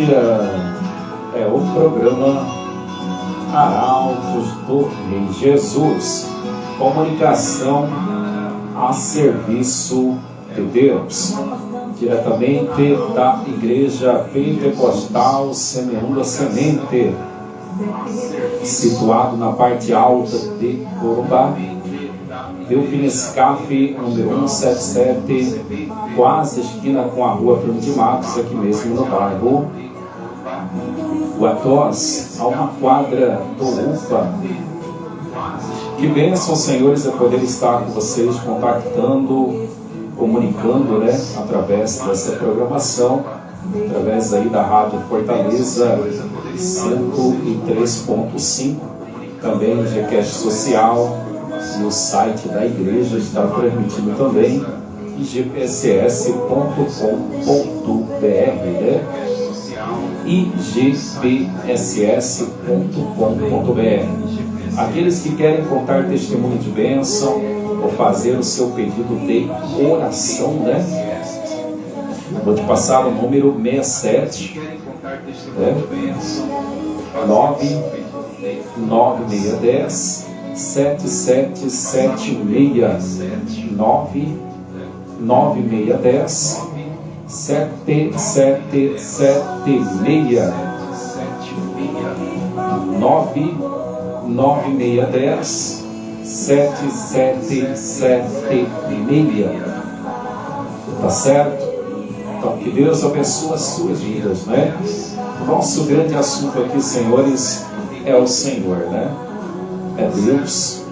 é o programa Arautos do Rei Jesus, comunicação a serviço de Deus, diretamente da Igreja Pentecostal Semeando a Semente, situado na parte alta de Corumbá, Delfinescaf, número 177, quase esquina com a rua Firmo de Matos, aqui mesmo no bairro Guatós, a uma quadra do UPA. Que bênção, senhores, é poder estar com vocês, contactando, comunicando, através dessa programação, através aí da Rádio Fortaleza 103.5, também no Gcast Social, no site da igreja está transmitindo também, igpss.com.br, igpss.com.br. Aqueles que querem contar testemunho de bênção ou fazer o seu pedido de oração, vou te passar o número 67, 99610 7776, 99610 7776, 99610 7776. Tá certo? Então, que Deus abençoe as suas vidas, O nosso grande assunto aqui, senhores, é o Senhor, É Deus,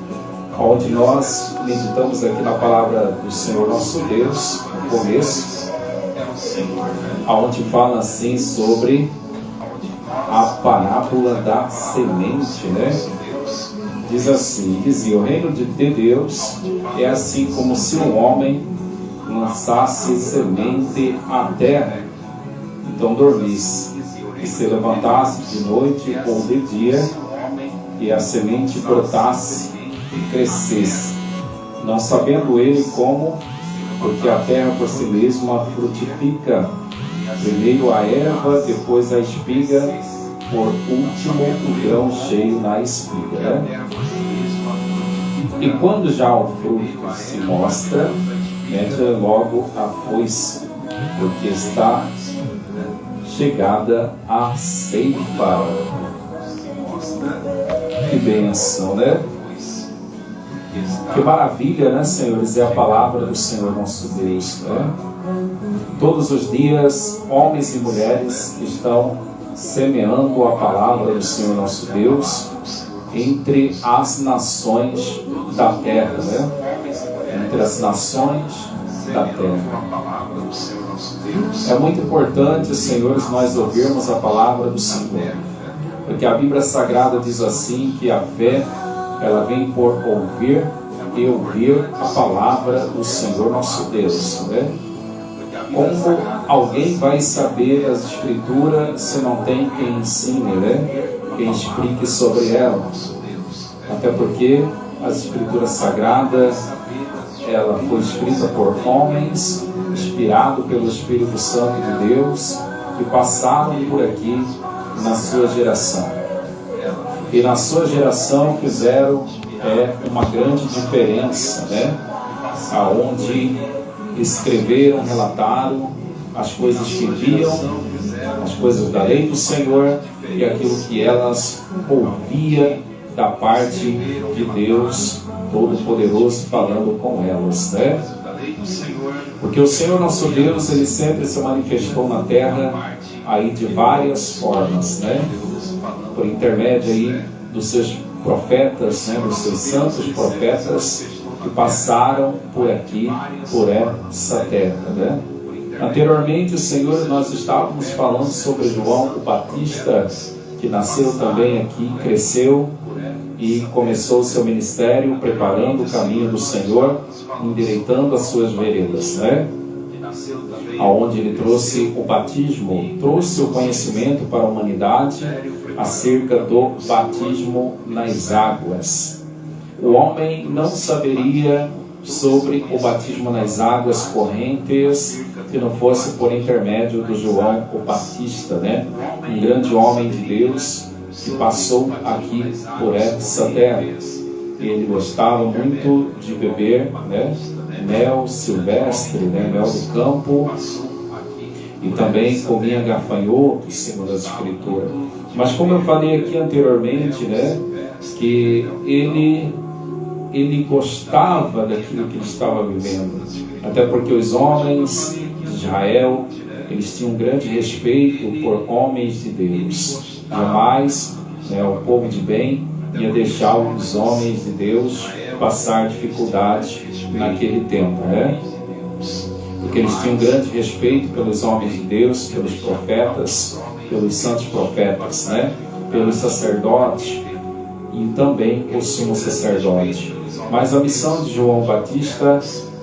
onde nós meditamos aqui na palavra do Senhor nosso Deus, no começo, onde fala assim sobre a parábola da semente, Diz assim, dizia: o reino de Deus é assim como se um homem lançasse semente à terra, então dormisse, e se levantasse de noite ou de dia, e a semente brotasse e crescesse, não sabendo ele como, porque a terra por si mesma frutifica, primeiro a erva, depois a espiga, por último o grão cheio na espiga. E quando já o fruto se mostra, mete logo a foice, porque está chegada a ceifa. Que bênção, Que maravilha, senhores, é a palavra do Senhor nosso Deus, Todos os dias, homens e mulheres estão semeando a palavra do Senhor nosso Deus entre as nações da terra, Entre as nações da terra. É muito importante, senhores, nós ouvirmos a palavra do Senhor, porque a Bíblia Sagrada diz assim, que a fé, ela vem por ouvir e ouvir a palavra do Senhor nosso Deus, Como alguém vai saber as Escrituras se não tem quem ensine, Quem explique sobre elas? Até porque as Escrituras Sagradas, ela foi escrita por homens, inspirado pelo Espírito Santo de Deus, que passaram por aqui na sua geração. E na sua geração fizeram uma grande diferença, aonde escreveram, relataram as coisas que viam, as coisas da lei do Senhor e aquilo que elas ouviam da parte de Deus Todo-Poderoso falando com elas, Porque o Senhor nosso Deus, Ele sempre se manifestou na terra aí de várias formas, Por intermédio aí dos seus profetas, dos seus santos profetas que passaram por aqui, por essa terra, Anteriormente, Senhor, nós estávamos falando sobre João o Batista, que nasceu também aqui, cresceu e começou o seu ministério preparando o caminho do Senhor, endireitando as suas veredas, Aonde ele trouxe o batismo, trouxe o conhecimento para a humanidade acerca do batismo nas águas. O homem não saberia sobre o batismo nas águas correntes, que não fosse por intermédio do João o Batista, né? Um grande homem de Deus que passou aqui por essa terra. Ele gostava muito de beber, né, mel silvestre, né, mel do campo, e também comia gafanhotos, segundo as Escrituras. Mas como eu falei aqui anteriormente, né, que ele gostava daquilo que ele estava vivendo, até porque os homens de Israel, eles tinham um grande respeito por homens de Deus. Jamais, né, o povo de bem ia deixar os homens de Deus passar dificuldade naquele tempo, né? Porque eles tinham grande respeito pelos homens de Deus, pelos profetas, pelos santos profetas, né? Pelos sacerdotes e também o sumo sacerdote. Mas a missão de João Batista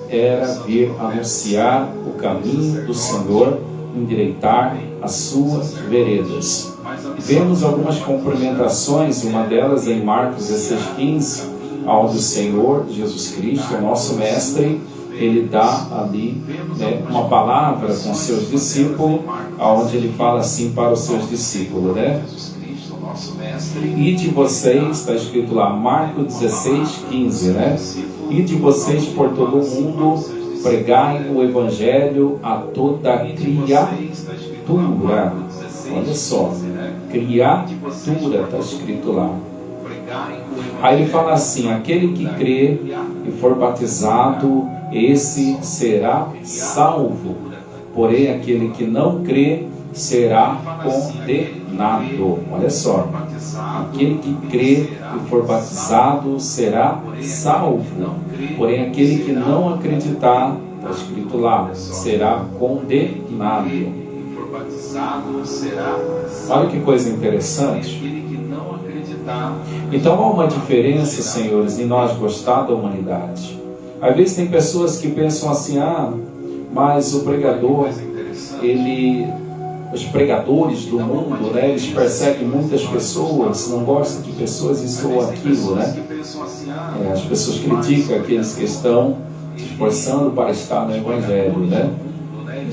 era vir anunciar o caminho do Senhor, endireitar as suas veredas. Vemos algumas complementações, uma delas em Marcos 16:15, onde o Senhor Jesus Cristo, nosso mestre, ele dá ali, né, uma palavra com seus discípulos, onde ele fala assim para os seus discípulos, né? E de vocês, está escrito lá, Marcos 16:15, né? E de vocês por todo o mundo, pregai o Evangelho a toda criatura. Olha só, criatura, está escrito lá. Aí ele fala assim: aquele que crê e for batizado, esse será salvo. Porém, aquele que não crê será condenado. Olha só, aquele que crê e for batizado será salvo. Porém, aquele que não acreditar, está escrito lá, será condenado. Olha que coisa interessante. Então há uma diferença, senhores, em nós gostar da humanidade. Às vezes tem pessoas que pensam assim: mas o pregador, os pregadores do mundo, né, eles perseguem muitas pessoas, não gostam de pessoas, isso ou aquilo, né? As pessoas criticam aqueles que estão se esforçando para estar no Evangelho, né?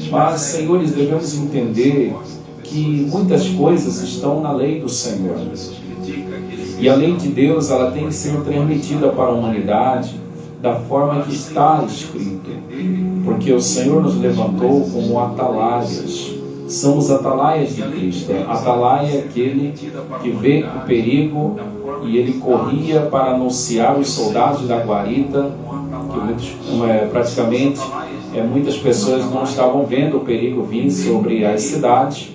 Mas, senhores, devemos entender que muitas coisas estão na lei do Senhor. E a lei de Deus, ela tem que ser transmitida para a humanidade da forma que está escrito. Porque o Senhor nos levantou como atalaias. Somos atalaias de Cristo. Atalaia é aquele que vê o perigo e ele corria para anunciar os soldados da guarita, que praticamente muitas pessoas não estavam vendo o perigo vir sobre as cidades.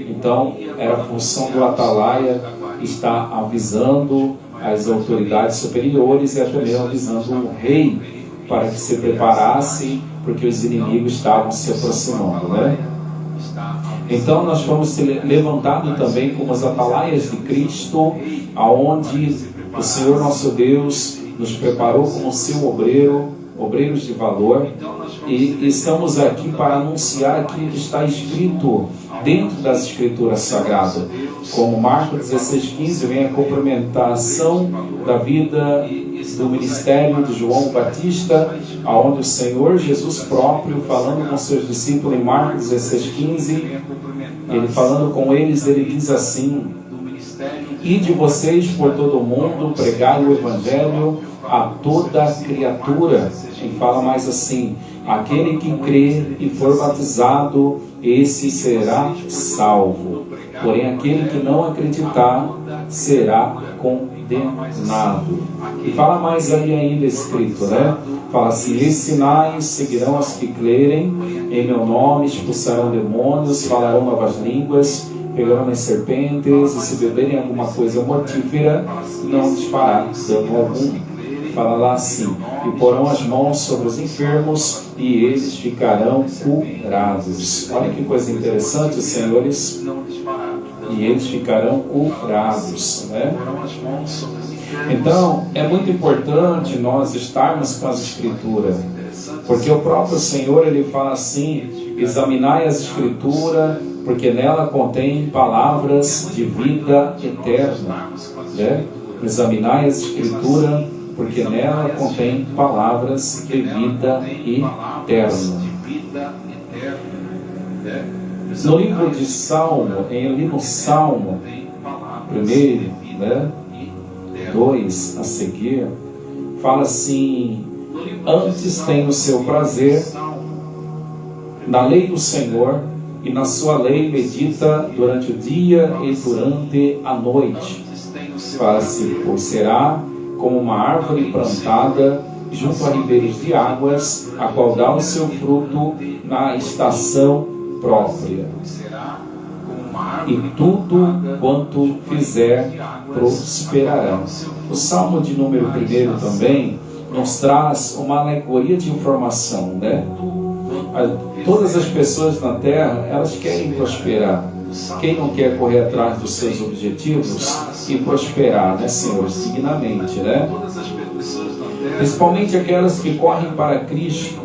Então, era a função do atalaia estar avisando as autoridades superiores e até mesmo avisando o rei para que se preparasse, porque os inimigos estavam se aproximando, né? Então nós fomos ser levantados também como as atalaias de Cristo, aonde o Senhor nosso Deus nos preparou como seu obreiros de valor, e estamos aqui para anunciar aquilo que está escrito dentro das Escrituras Sagradas. Como Marcos 16:15 vem a complementação da vida do ministério de João Batista, onde o Senhor Jesus próprio, falando com seus discípulos em Marcos 16:15, ele falando com eles, ele diz assim: e de vocês por todo o mundo, pregai o Evangelho a toda criatura. E fala mais assim: aquele que crê e for batizado, esse será salvo. Porém, aquele que não acreditar será condenado. E fala mais ali ainda escrito, né? Fala assim: esses sinais seguirão os que crerem, em meu nome expulsarão demônios, falarão novas línguas, pegarão as serpentes, e se beberem alguma coisa mortífera, não lhes fará dano algum. Fala lá assim: e porão as mãos sobre os enfermos e eles ficarão curados. Olha que coisa interessante, senhores. E eles ficarão curados, né? Então, é muito importante nós estarmos com as Escrituras, porque o próprio Senhor, ele fala assim: examinai as Escrituras, porque nela contém palavras de vida eterna, né? Examinai as Escrituras, porque nela contém palavras de vida eterna. No livro de Salmo, ali no Salmo 1, 2 a seguir, fala assim: antes tem o seu prazer na lei do Senhor, e na sua lei medita durante o dia e durante a noite. Fala assim: pois será como uma árvore plantada junto a ribeiros de águas, a qual dá o seu fruto na estação própria, e tudo quanto fizer prosperará. O Salmo de número 1 também nos traz uma alegoria de informação, né? Todas as pessoas na Terra, elas querem prosperar. Quem não quer correr atrás dos seus objetivos e prosperar, né, senhores, dignamente, né? Principalmente aquelas que correm para Cristo.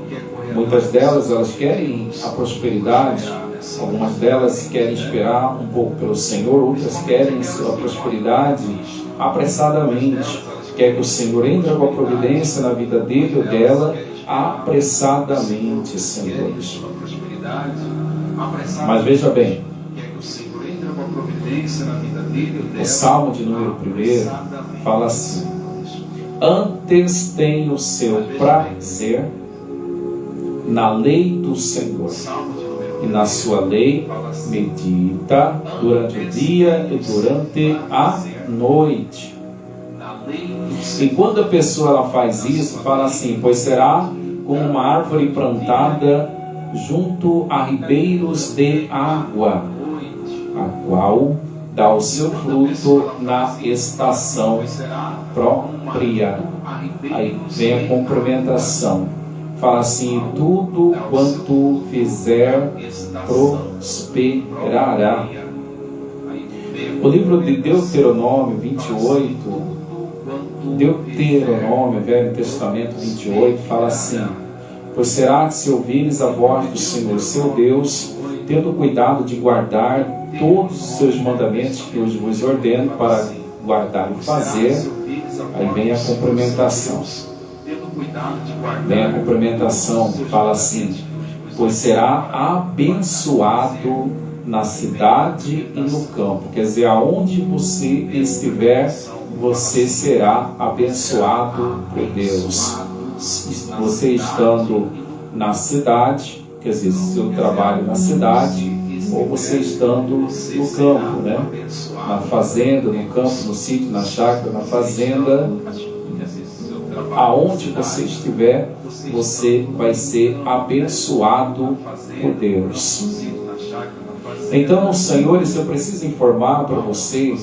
Muitas delas, elas querem a prosperidade. Algumas delas querem esperar um pouco pelo Senhor. Outras querem sua prosperidade apressadamente. Quer que o Senhor entre com a providência na vida dele ou dela apressadamente, senhores. Mas veja bem, o Salmo de número 1 fala assim: antes tem o seu prazer na lei do Senhor, e na sua lei medita durante o dia e durante a noite. E quando a pessoa ela faz isso, fala assim: pois será como uma árvore plantada junto a ribeiros de água, a qual dá o seu fruto na estação própria. Aí vem a complementação. Fala assim: tudo quanto fizer prosperará. O livro de Deuteronômio 28, Velho Testamento 28, fala assim: pois será que se ouvires a voz do Senhor seu Deus, tendo cuidado de guardar todos os seus mandamentos que hoje vos ordeno para guardar e fazer. Aí vem a complementação. Fala assim: pois será abençoado na cidade e no campo. Quer dizer, aonde você estiver, você será abençoado por Deus. Você estando na cidade, quer dizer, seu trabalho na cidade, ou você estando no campo, né? Na fazenda, no campo, no sítio, na chácara, na fazenda, aonde você estiver, você vai ser abençoado por Deus. Então, senhores, eu preciso informar para você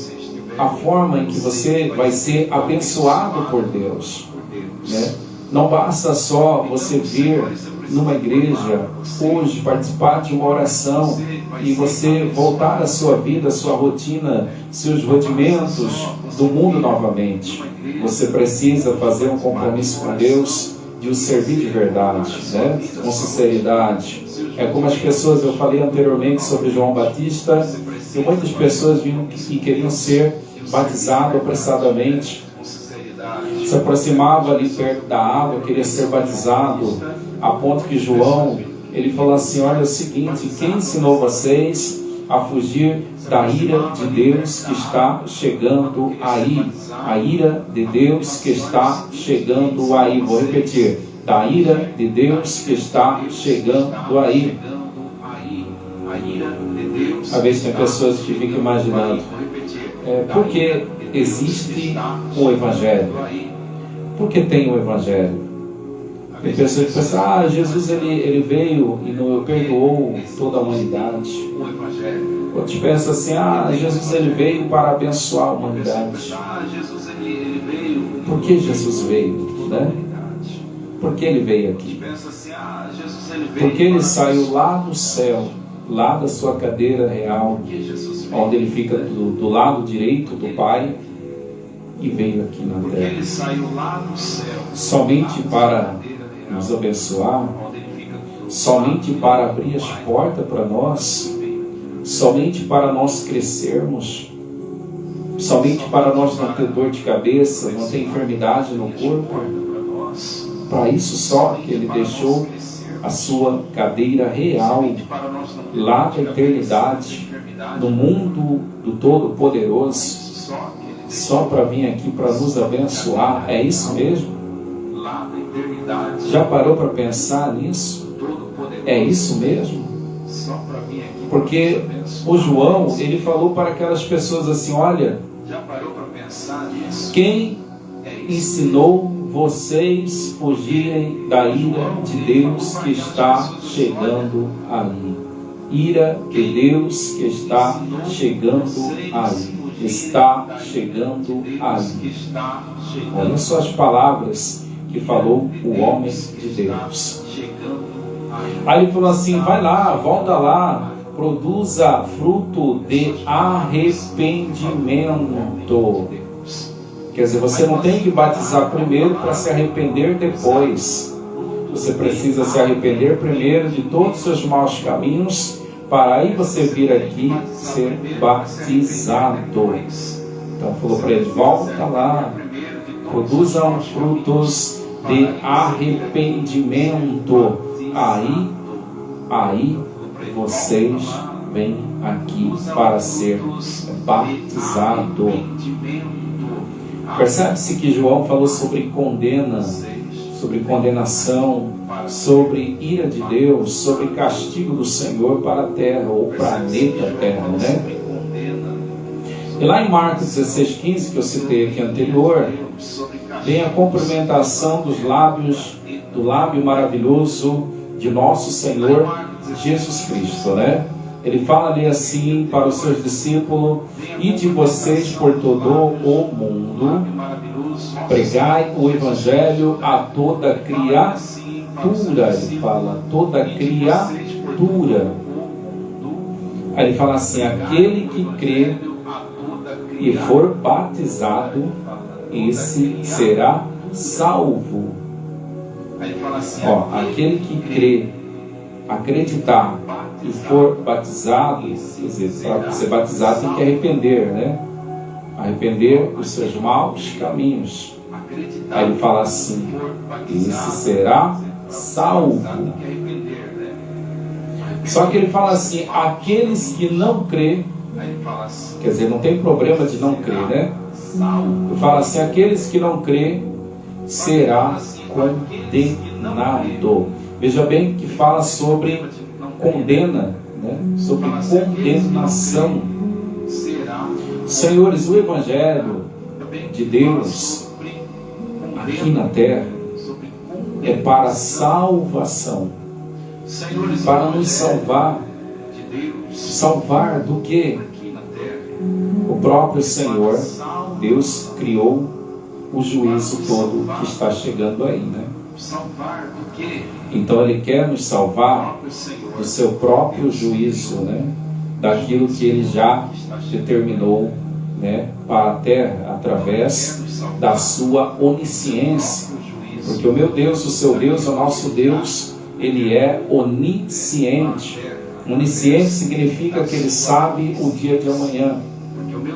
a forma em que você vai ser abençoado por Deus, né? Não basta só você vir numa igreja hoje, participar de uma oração e você voltar à sua vida, à sua rotina, seus rudimentos do mundo novamente. Você precisa fazer um compromisso com Deus de o servir de verdade, né? Com sinceridade. É como as pessoas, eu falei anteriormente sobre João Batista, e muitas pessoas vinham e queriam ser batizadas apressadamente, se aproximava ali perto da água, queria ser batizado, a ponto que João, ele falou assim: olha, é o seguinte, quem ensinou vocês a fugir da ira de Deus que está chegando aí? A ira de Deus que está chegando aí. Vou repetir: da ira de Deus que está chegando aí. Às vezes tem pessoas que ficam imaginando, por que existe o Evangelho? Por que tem o Evangelho? Tem pessoas que pensam: Jesus ele veio e não perdoou toda a humanidade. Outros pensam assim: Jesus ele veio para abençoar a humanidade. Por que Jesus veio, né? Por que ele veio aqui? Porque ele saiu lá do céu, lá da sua cadeira real, onde ele fica do lado direito do Pai, e veio aqui na terra somente para nos abençoar, somente para abrir as portas para nós, somente para nós crescermos, somente para nós não ter dor de cabeça, não ter enfermidade no corpo. Para isso só que Ele deixou a sua cadeira real lá da eternidade, no mundo do Todo-Poderoso, só para vir aqui para nos abençoar. É isso mesmo? Já parou para pensar nisso? É isso mesmo? Porque o João, ele falou para aquelas pessoas assim: olha, quem ensinou vocês fugirem da ira de Deus que está chegando ali? Ira de Deus que está chegando ali. Está chegando ali. Olha só as palavras que falou o homem de Deus. Aí ele falou assim: vai lá, volta lá, produza fruto de arrependimento. Quer dizer, você não tem que batizar primeiro para se arrepender depois. Você precisa se arrepender primeiro de todos os seus maus caminhos, para aí você vir aqui ser batizado. Então falou para ele: volta lá, produzam frutos de arrependimento. Aí vocês vêm aqui para ser batizado. Percebe-se que João falou sobre sobre condenação, sobre ira de Deus, sobre castigo do Senhor para a terra, ou planeta Terra, né? E lá em Marcos 16:15, que eu citei aqui anterior, vem a cumprimentação dos lábios, do lábio maravilhoso de nosso Senhor Jesus Cristo, né? Ele fala ali assim para os seus discípulos: ide vocês por todo o mundo, pregai o Evangelho a toda criatura. Ele fala, toda criatura. Aí ele fala assim: aquele que crê e for batizado, esse será salvo. Ó, aquele que crê, acreditar e for batizado, quer dizer, para ser batizado tem que arrepender, né? Arrepender dos seus maus caminhos. Aí ele fala assim: esse será salvo. Só que ele fala assim: aqueles que não crê, quer dizer, não tem problema de não crer, né? Ele fala assim: aqueles que não crê será condenado. Veja bem que fala sobre condena, né? Sobre condenação. Senhores, o Evangelho de Deus aqui na terra é para salvação, para nos salvar. Salvar do quê? O próprio Senhor Deus criou o juízo todo que está chegando aí, né? Então Ele quer nos salvar do seu próprio juízo, né? Daquilo que Ele já determinou, né, para a terra, através da sua onisciência. Porque o meu Deus, o seu Deus, o nosso Deus, Ele é onisciente. Onisciente significa que Ele sabe o dia de amanhã.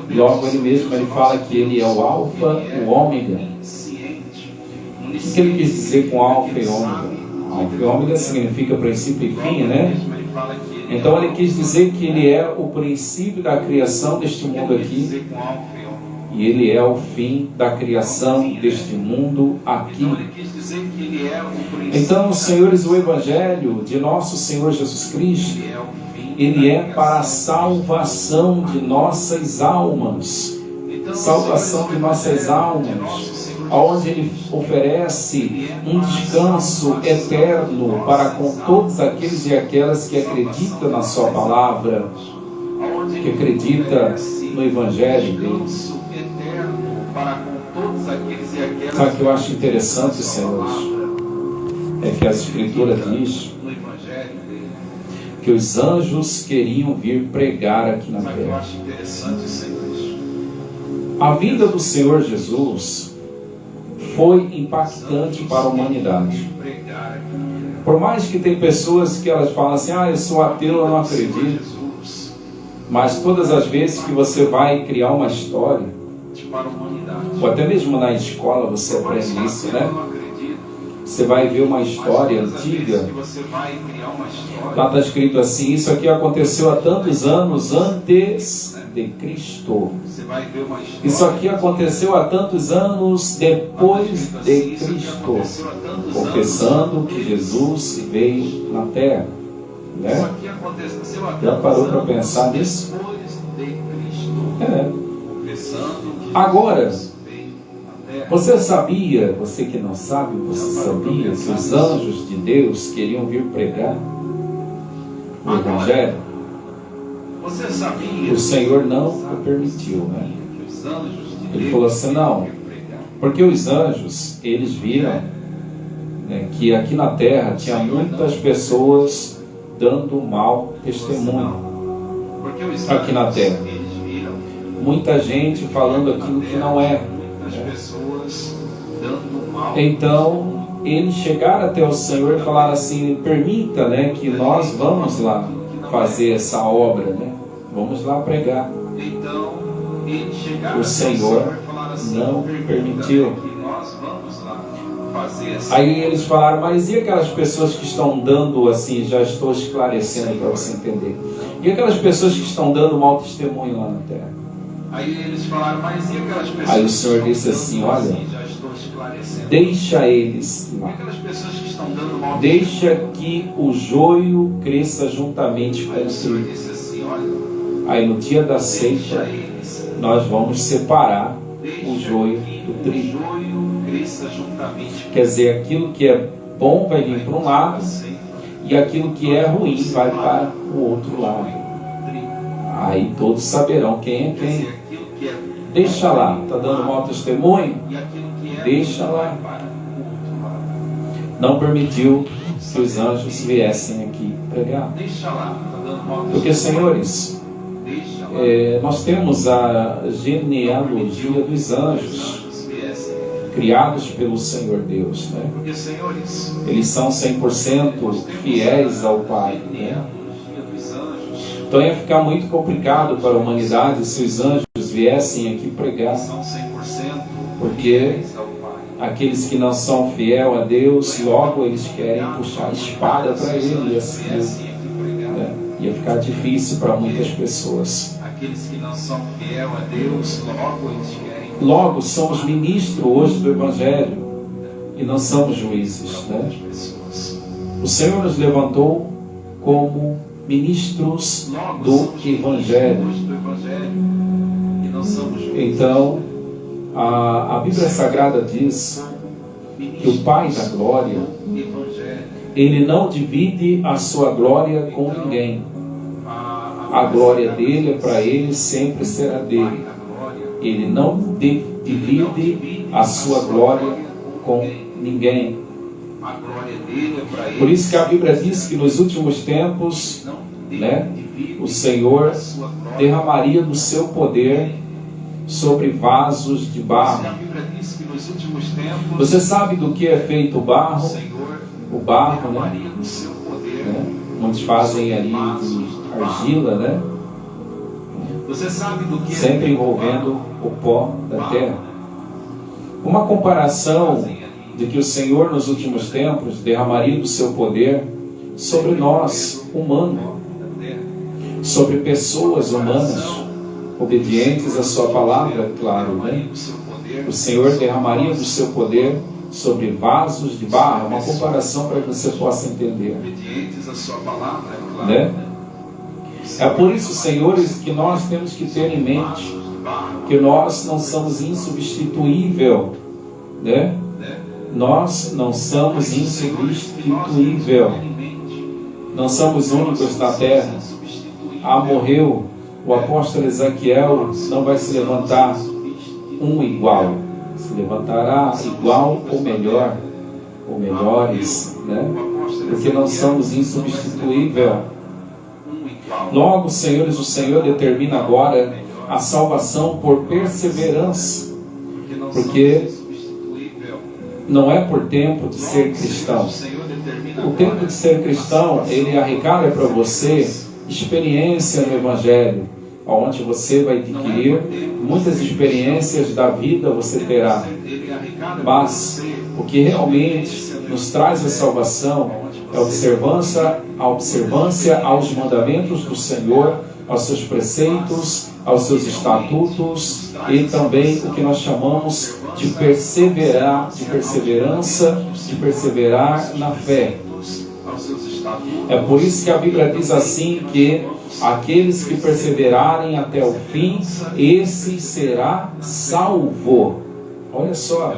Logo Ele mesmo fala que Ele é o alfa, o ômega. O que Ele quis dizer com alfa e ômega? Alfa e ômega significa princípio e fim, né? Então Ele quis dizer que Ele é o princípio da criação deste mundo aqui, e Ele é o fim da criação deste mundo aqui. Então, senhores, o Evangelho de nosso Senhor Jesus Cristo, Ele é para a salvação de nossas almas. Salvação de nossas almas, onde Ele oferece um descanso eterno para com todos aqueles e aquelas que acreditam na Sua palavra, que acreditam no Evangelho dele. Sabe o que eu acho interessante, senhores? É que a Escritura diz que os anjos queriam vir pregar aqui na terra. A vinda do Senhor Jesus foi impactante para a humanidade. Por mais que tem pessoas que elas falam assim: eu sou ateu, eu não acredito. Mas todas as vezes que você vai criar uma história, Ou até mesmo na escola você aprende isso, né? Você vai ver uma história antiga. Lá está escrito assim: isso aqui aconteceu há tantos anos antes de Cristo. Isso aqui aconteceu há tantos anos depois de Cristo, confessando que Jesus veio na terra, né? Já parou para pensar nisso? Agora, você sabia, você que não sabe, você sabia que os anjos de Deus queriam vir pregar o Evangelho? O Senhor não o permitiu, né? Ele falou assim: não, porque os anjos, eles viram, né, que aqui na terra tinha muitas pessoas dando mau testemunho. Aqui na terra, muita gente falando aquilo que não é. Então eles chegaram até o Senhor e falaram assim: permita, né, que nós vamos lá fazer essa obra, né? Vamos lá pregar. O Senhor não permitiu. Aí eles falaram: mas e aquelas pessoas que estão dando assim, já estou esclarecendo para você entender, e aquelas pessoas que estão dando mau testemunho lá na terra? Aí eles falaram: mas e aquelas pessoas? Aí o Senhor disse assim: olha, deixa eles lá. Deixa que o joio cresça juntamente com o trigo. Aí no dia da ceifa nós vamos separar o joio do trigo. Quer dizer, aquilo que é bom vai vir para um lado e aquilo que é ruim vai para o outro lado. Aí todos saberão quem é quem. Deixa lá, está dando mau testemunho? Deixa lá. Não permitiu que os anjos viessem aqui pregar. Porque, senhores, nós temos a genealogia dos anjos criados pelo Senhor Deus, né? Eles são 100% fiéis ao Pai, né? Então ia ficar muito complicado para a humanidade se os anjos viessem aqui pregar, porque aqueles que não são fiéis a Deus, logo eles querem puxar a espada para ele, e assim, né? Ia ficar difícil para muitas pessoas. Aqueles que não são fiéis a Deus, logo eles querem. Logo somos ministros hoje do Evangelho e não somos juízes, né? O Senhor nos levantou como ministros do Evangelho. Então, a Bíblia Sagrada diz que o Pai da glória, Ele não divide a sua glória com ninguém. A glória dele é para Ele, sempre será dele. Ele não divide a sua glória com ninguém. Por isso que a Bíblia diz que nos últimos tempos, né, o Senhor derramaria do seu poder sobre vasos de barro. Você sabe do que é feito o barro? O barro, né? Muitos fazem ali de argila, né? Sempre envolvendo o pó da terra. Uma comparação de que o Senhor nos últimos tempos derramaria do seu poder sobre nós, humanos, sobre pessoas humanas, obedientes à sua palavra, claro, né? O Senhor derramaria do seu poder sobre vasos de barro, uma comparação para que você possa entender, né? É por isso, senhores, que nós temos que ter em mente que nós não somos insubstituível, né? Nós não somos insubstituível. Não somos únicos na terra. Morreu o apóstolo Ezequiel, não vai se levantar um igual. Se levantará igual ou melhor, ou melhores, né? Porque não somos insubstituível. Logo, senhores, o Senhor determina agora a salvação por perseverança, porque não é por tempo de ser cristão. O tempo de ser cristão, ele arrecada para você experiência no Evangelho, onde você vai adquirir muitas experiências da vida, você terá. Mas o que realmente nos traz a salvação é a observância aos mandamentos do Senhor, aos seus preceitos, aos seus estatutos e também o que nós chamamos de perseverar na fé. É por isso que a Bíblia diz assim que aqueles que perseverarem até o fim, esse será salvo. Olha só.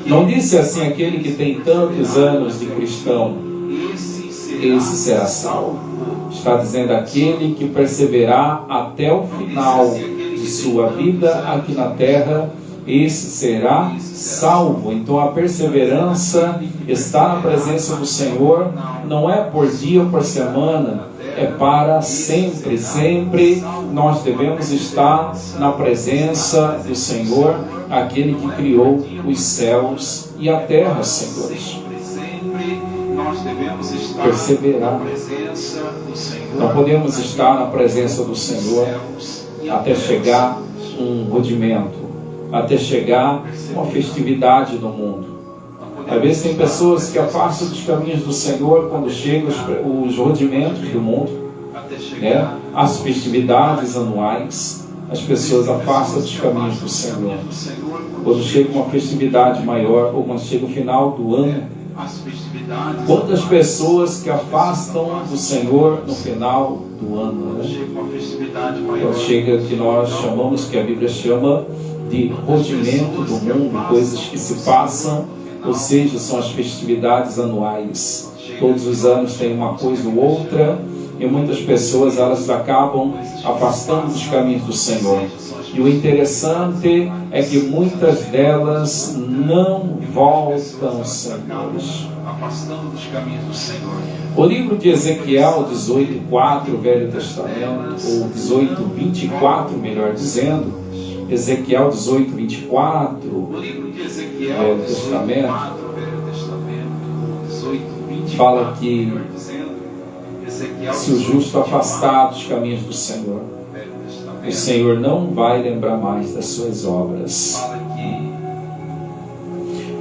Não disse assim aquele que tem tantos anos de cristão, esse será salvo. Está dizendo aquele que perseverar até o final de sua vida aqui na terra, esse será salvo. Então a perseverança está na presença do Senhor, não é por dia ou por semana, é para sempre. Sempre nós devemos estar na presença do Senhor, aquele que criou os céus e a terra, senhores. Perseverar. Não podemos estar na presença do Senhor até chegar um rudimento, até chegar uma festividade no mundo. Às vezes tem pessoas que afastam dos caminhos do Senhor quando chegam os rudimentos do mundo, né? As festividades anuais, as pessoas afastam dos caminhos do Senhor. Quando chega uma festividade maior, ou quando chega o final do ano, quantas pessoas que afastam do Senhor no final do ano, né? Então chega que nós chamamos, que a Bíblia chama de rudimento do mundo, coisas que se passam, ou seja, são as festividades anuais. Todos os anos tem uma coisa ou outra, e muitas pessoas elas acabam afastando dos caminhos do Senhor. E o interessante é que muitas delas não voltam, senhores. O livro de Ezequiel 18:4, Velho Testamento, ou 18:24, melhor dizendo, Ezequiel 18:24, Velho Testamento, fala que se o justo afastar dos caminhos do Senhor, o Senhor não vai lembrar mais das suas obras.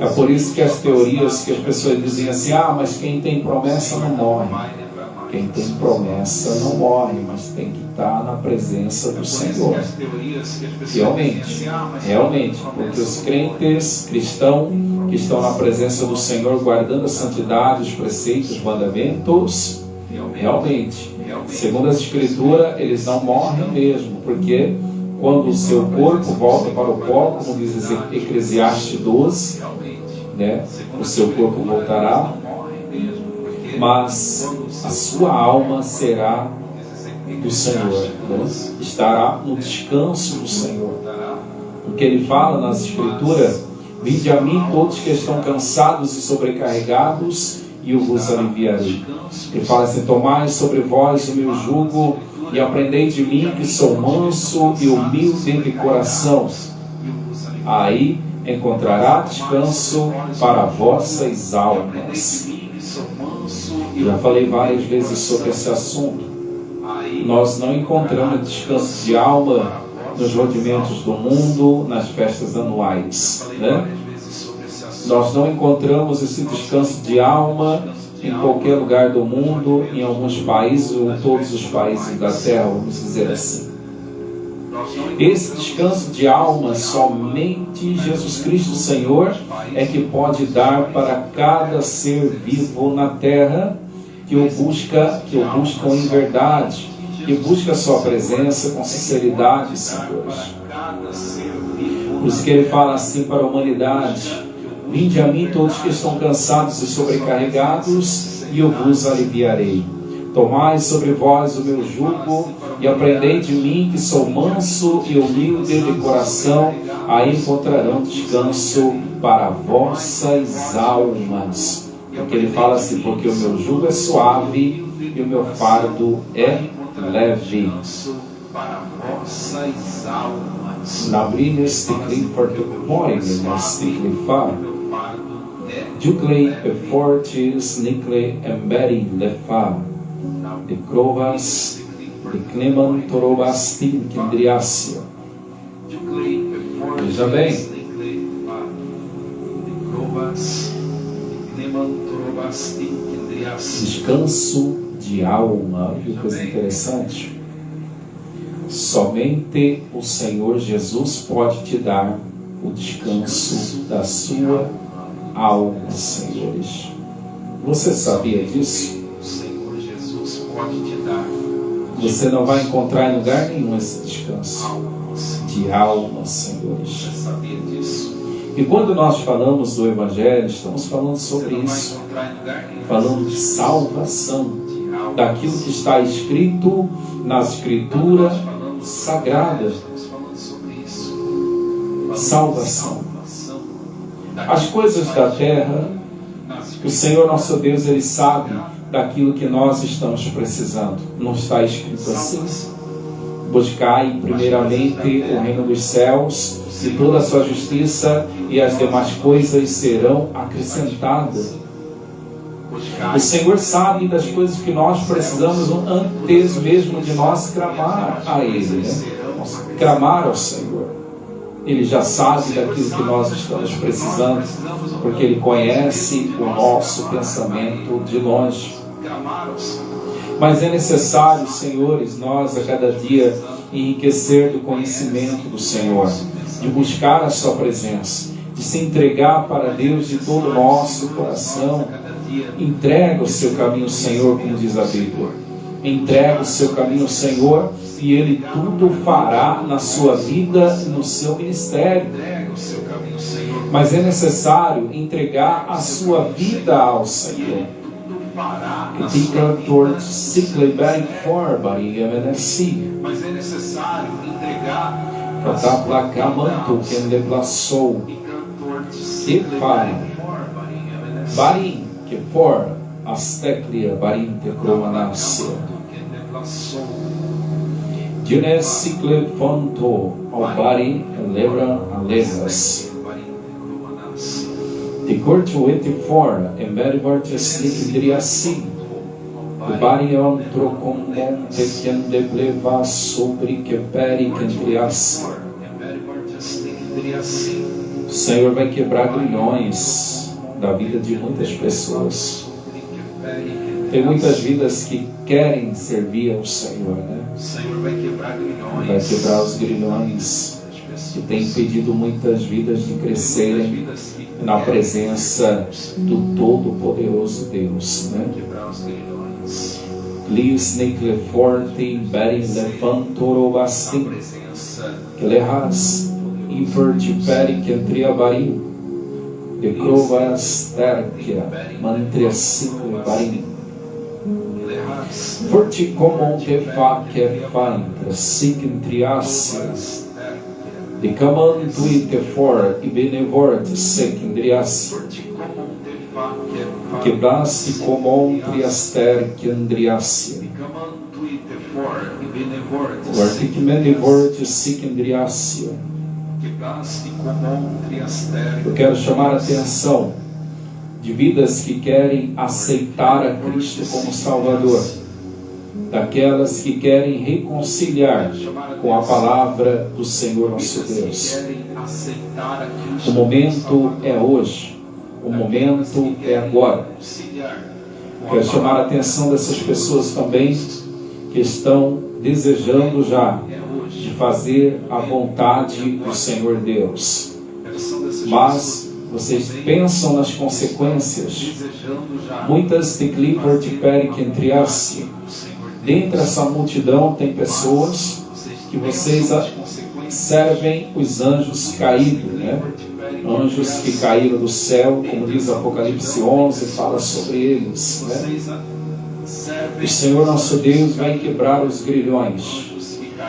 É por isso que as teorias que as pessoas dizem assim, mas quem tem promessa não morre. Quem tem promessa não morre, mas tem que estar na presença do Senhor. Realmente, porque os crentes cristãos que estão na presença do Senhor, guardando a santidade, os preceitos, os mandamentos, realmente, segundo as Escrituras, eles não morrem mesmo, porque quando o seu corpo volta para o pó, como diz Eclesiastes 12, né, o seu corpo voltará, mas a sua alma será do Senhor, né? Estará no descanso do Senhor. Porque ele fala nas Escrituras, vinde a mim todos que estão cansados e sobrecarregados, e eu vos aliviarei. Ele fala assim, tomai sobre vós o meu jugo, e aprendei de mim que sou manso e humilde de coração. Aí encontrará descanso para vossas almas. Já falei várias vezes sobre esse assunto. Nós não encontramos descanso de alma nos rudimentos do mundo, nas festas anuais, né? Nós não encontramos esse descanso de alma em qualquer lugar do mundo, em alguns países ou em todos os países da terra, vamos dizer assim. Esse descanso de alma somente Jesus Cristo Senhor é que pode dar para cada ser vivo na terra que o buscam em verdade, que busca a sua presença com sinceridade, senhores. Por isso que ele fala assim para a humanidade, vinde a mim todos que estão cansados e sobrecarregados, e eu vos aliviarei. Tomai sobre vós o meu jugo, e aprendei de mim que sou manso e humilde de coração, aí encontrarão descanso para vossas almas. Porque ele fala assim, porque o meu jugo é suave e o meu fardo é leve. Nabriles for the morning, far. Dukley fortes nicle emberi lefa. De crovas Veja bem. Descanso de alma. Que coisa interessante. Somente o Senhor Jesus pode te dar o descanso da sua alma, senhores. Você sabia disso? O Senhor Jesus pode te dar. Você não vai encontrar em lugar nenhum esse descanso de alma, senhores. Você sabia disso? E quando nós falamos do Evangelho, estamos falando sobre isso. Falando de salvação, daquilo que está escrito na Escritura Sagrada. Salvação. As coisas da terra, o Senhor nosso Deus, Ele sabe daquilo que nós estamos precisando. Não está escrito assim? Buscai primeiramente o reino dos céus e toda a sua justiça, e as demais coisas serão acrescentadas. O Senhor sabe das coisas que nós precisamos antes mesmo de nós clamar a Ele, né? Clamar ao Senhor. Ele já sabe daquilo que nós estamos precisando, porque Ele conhece o nosso pensamento de longe. Mas é necessário, senhores, nós a cada dia enriquecer do conhecimento do Senhor, de buscar a Sua presença, de se entregar para Deus de todo o nosso coração. Entrega o seu caminho ao Senhor, como diz a Bíblia. Entrega o seu caminho ao Senhor e Ele tudo fará na sua vida e no seu ministério. Mas é necessário entregar a sua vida ao Senhor. Mas é necessário entregar que for asteklia barinte cromanassia Genesicle fonto ao bari elebra alegras de corto et fora embervartes liquidriasi o bari antrocomon te quem debleva sobre que peri quentriasi. O Senhor vai quebrar grilhões da vida de muitas pessoas. Tem muitas vidas que querem servir ao Senhor, né? O Senhor vai quebrar os grilhões que têm impedido muitas vidas de crescerem na presença do Todo-Poderoso Deus, né? Lis necle forte beri levantorobastim que lehas invertiperi que triabarim de crovas terquia mantriacicle barim forti comum te facie faintra sic triacias de camantui te for e benevorte sec indriacia quebraste comum triaster que andriacia o artic benevorte sic indriacia. Eu quero chamar a atenção de vidas que querem aceitar a Cristo como Salvador, daquelas que querem reconciliar com a palavra do Senhor nosso Deus. O momento é hoje, o momento é agora. Eu quero chamar a atenção dessas pessoas também que estão desejando já de fazer a vontade do Senhor Deus, mas vocês pensam nas consequências. Muitas declivar de periquentriar-se. Dentre essa multidão tem pessoas que vocês servem os anjos caídos, né? Anjos que caíram do céu, como diz Apocalipse 11, fala sobre eles, né? O Senhor nosso Deus vai quebrar os grilhões.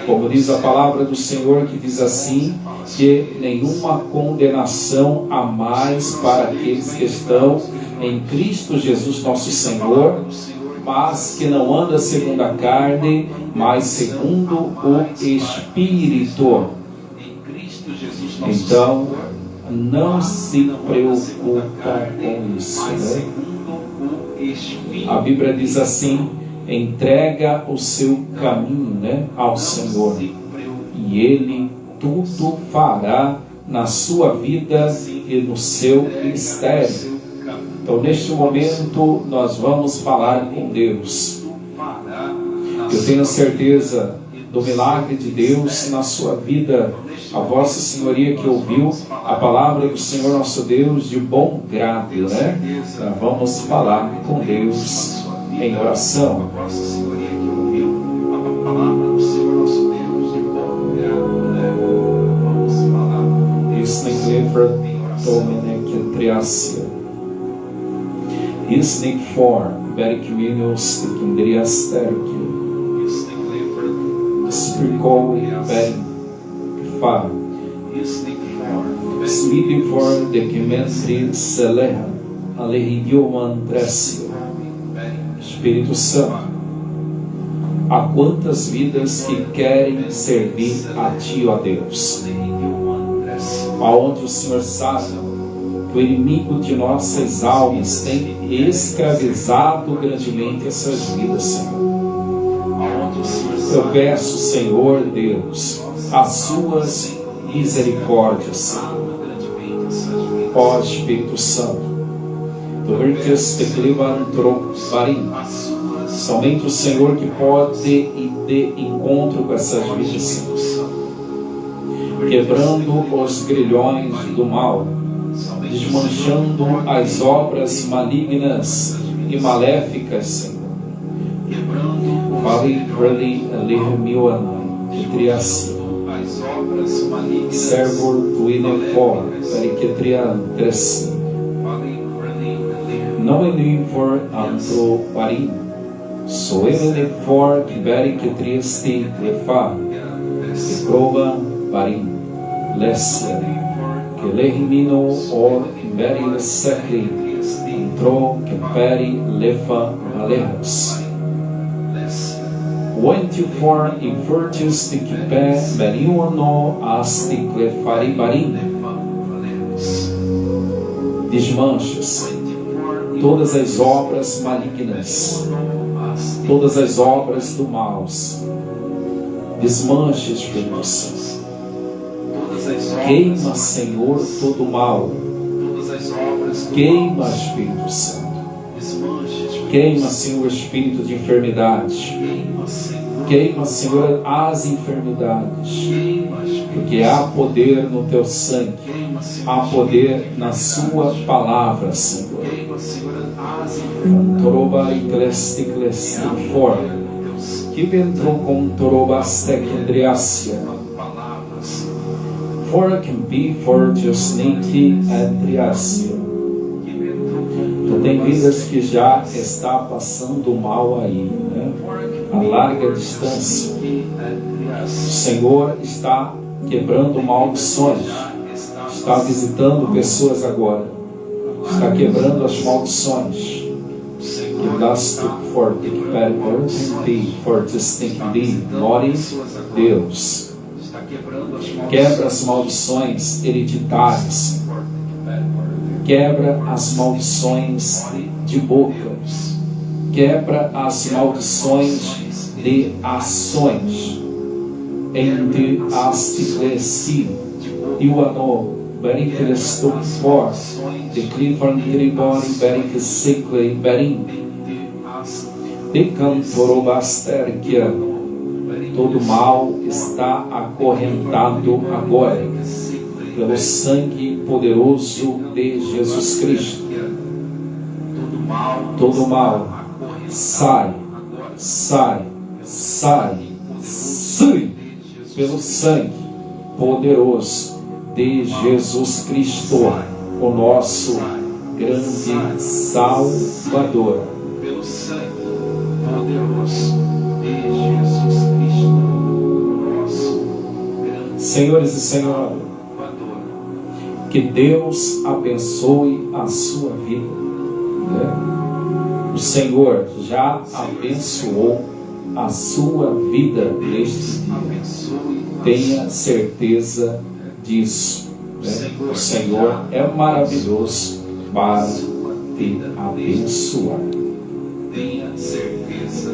Como diz a palavra do Senhor, que diz assim, que nenhuma condenação há mais para aqueles que estão em Cristo Jesus nosso Senhor, mas que não anda segundo a carne, mas segundo o Espírito. Então, não se preocupa com isso, né? A Bíblia diz assim, entrega o seu caminho, né, ao Senhor, e Ele tudo fará na sua vida e no seu ministério. Então, neste momento, nós vamos falar com Deus. Eu tenho certeza do milagre de Deus na sua vida. A Vossa Senhoria que ouviu a palavra do Senhor nosso Deus de bom grado, né? Então, vamos falar com Deus em oração. A Vossa Senhoria que ouviu a palavra do Senhor nosso Deus de bom grado, né? Vamos falar. Isnik lever dominek triasia. Isnik for berikminios tikindriasterki. Sprikol ben fa. Smidi for dekimentri seleha. Alehidioman tresio. Espírito Santo, há quantas vidas que querem servir a Ti, ó Deus, aonde o Senhor sabe que o inimigo de nossas almas tem escravizado grandemente essas vidas, Senhor. Eu peço, Senhor Deus, as Suas misericórdias, Senhor. Ó Espírito Santo, somente o Senhor que pode ir de encontro com essas vidas, Senhor. Quebrando os grilhões do mal, desmanchando as obras malignas e maléficas, Senhor. Vale Rally Lehmioanai, que triaci, servor do Inefor, que trian treci. Não ele for antroparim, sou ele for que bere que trieste lefa, que prova parim, lesser, que lehimino or beri lessekli, antro que peri lefa malehas. Went for invertis de que pé beriono asti clefari barim. Desmancha-se todas as obras malignas, todas as obras do mal. Desmanche, Espírito Santo. Queima, Senhor, todo o mal. Queima, Espírito Santo. Queima, Senhor, o espírito de enfermidade. Queima, Senhor, as enfermidades. Porque há poder no Teu sangue. Há poder na Sua palavra, Senhor. Toroba e cleste for. Que entrou com torobastek andriácia. For can be for jusniki andriácia. Tu tem vidas que já está passando mal aí, né? A larga distância. O Senhor está quebrando maldições. Está visitando pessoas agora. Está quebrando as maldições. Que das for glória Deus. Quebra as maldições hereditárias. Quebra as maldições de boca. Quebra as maldições de ações. Entre as ticlesi e o anô, bericrestum for, de clifan tribori bericsicle berim, de cantorobasterquia. Todo mal está acorrentado agora pelo sangue poderoso de Jesus Cristo. Todo mal sai, sai, sai, sai pelo sangue poderoso de Jesus Cristo, o nosso grande Salvador. Pelo sangue poderoso de Jesus Cristo, o nosso grande Senhores e senhoras, que Deus abençoe a sua vida, né? O Senhor já abençoou a sua vida neste dia. Tenha certeza disso, né? O Senhor é maravilhoso para te abençoar. Tenha certeza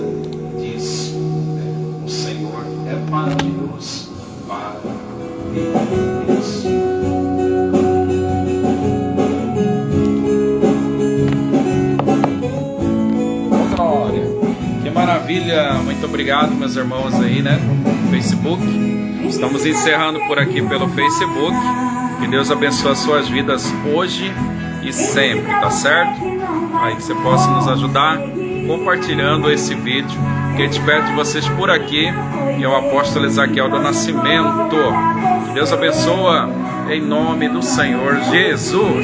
maravilha. Muito obrigado, meus irmãos aí, né? No Facebook. Estamos encerrando por aqui pelo Facebook. Que Deus abençoe as suas vidas hoje e sempre, tá certo? Aí que você possa nos ajudar compartilhando esse vídeo. Quem te pede de vocês por aqui, que é o apóstolo Ezequiel do Nascimento. Que Deus abençoe em nome do Senhor Jesus.